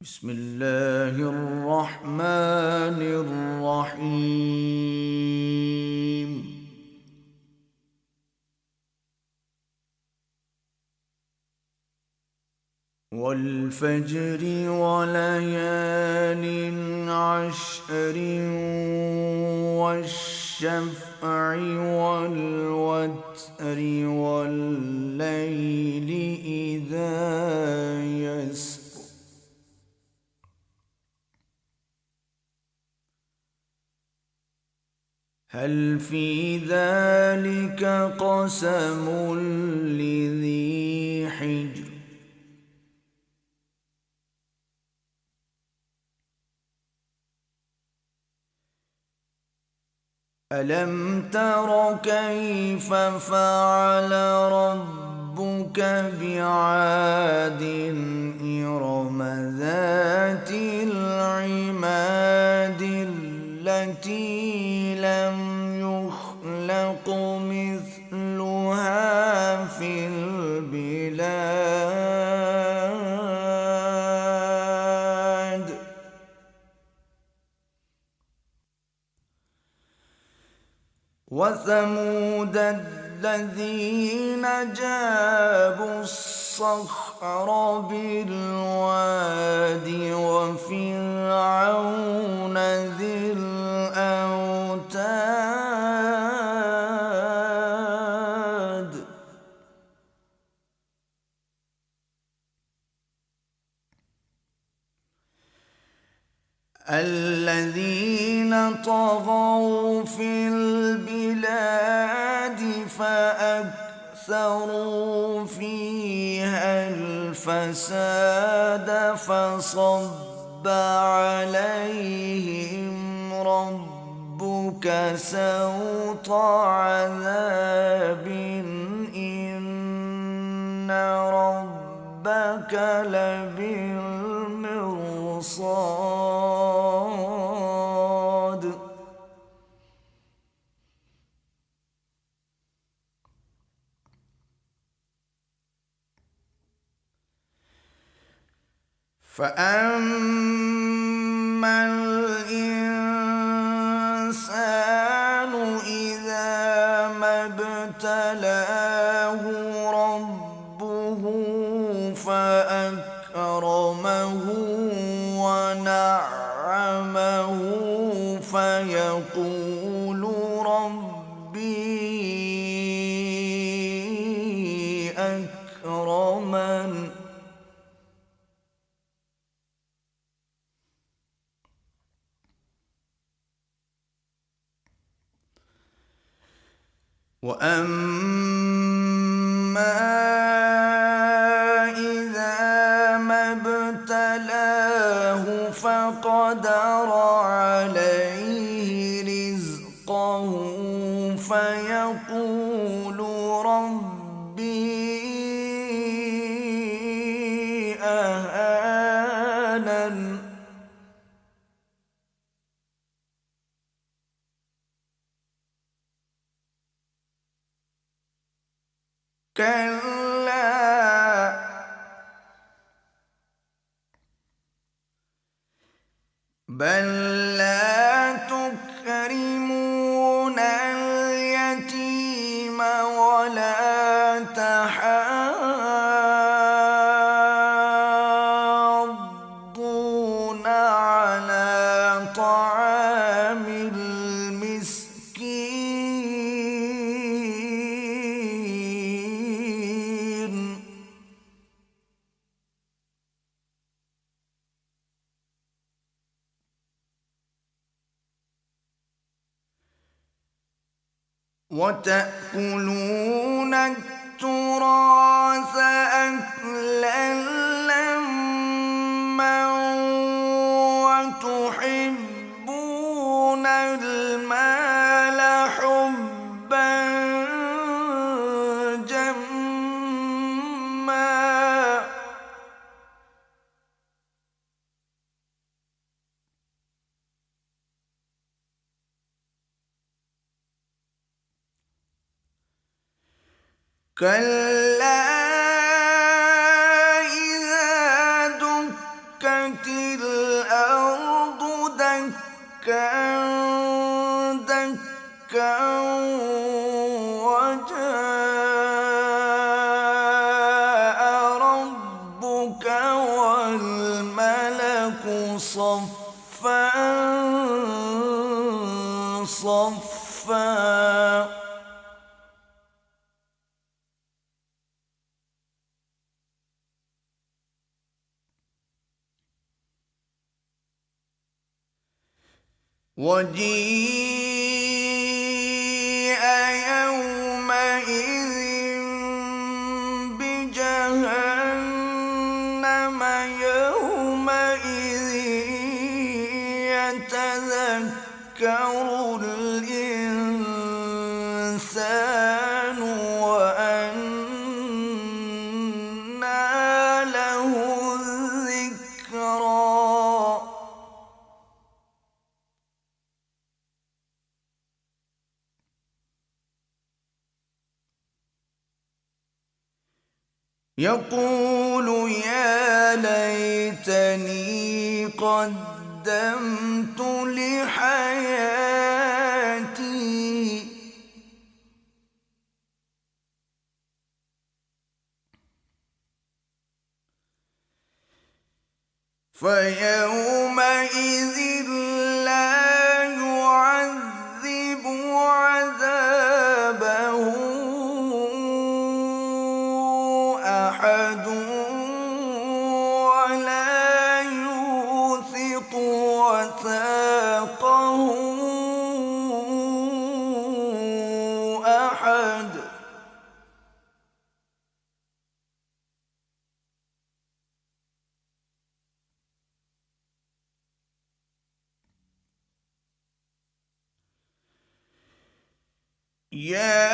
بسم الله الرحمن الرحيم. والفجر وليال عشر والشفع والوتر والليل إذا يسر هل في ذلك قسم لذي حجر ألم تر كيف فعل ربك بعاد إرم ذات العماد التي لم يخلق مثلها في البلاد وثمود الذين جابوا الصخر بالواد وفرعون ذي الأوتاد الذين طغوا في البلاد فأكثروا فيها الفساد فصب عليهم ربك سوط عذاب إن ربك لبالمرصاد فأما الإنسان إذا ما ابتلاه ربه فأكرمه ونعمه فيقول ربي أكرمن وأما إذا ما ابتلاه فقدر عليه رزقه فيقول ربي أهانن كلا بل لا تكرمون اليتيم ولا تحاضون على طعام المسكين وتأكلون التراث أكلا لما وتحبون المال حبا جما كلا إذا دكت وجيء يومئذ بجهنم يومئذ يتذكر الإنسان وأنى له الذكرى يقول يا ليتني قدمت لحياتي فيومئذ لا يعذب عذابه أحد ولا يوثق وثاقه أحد يا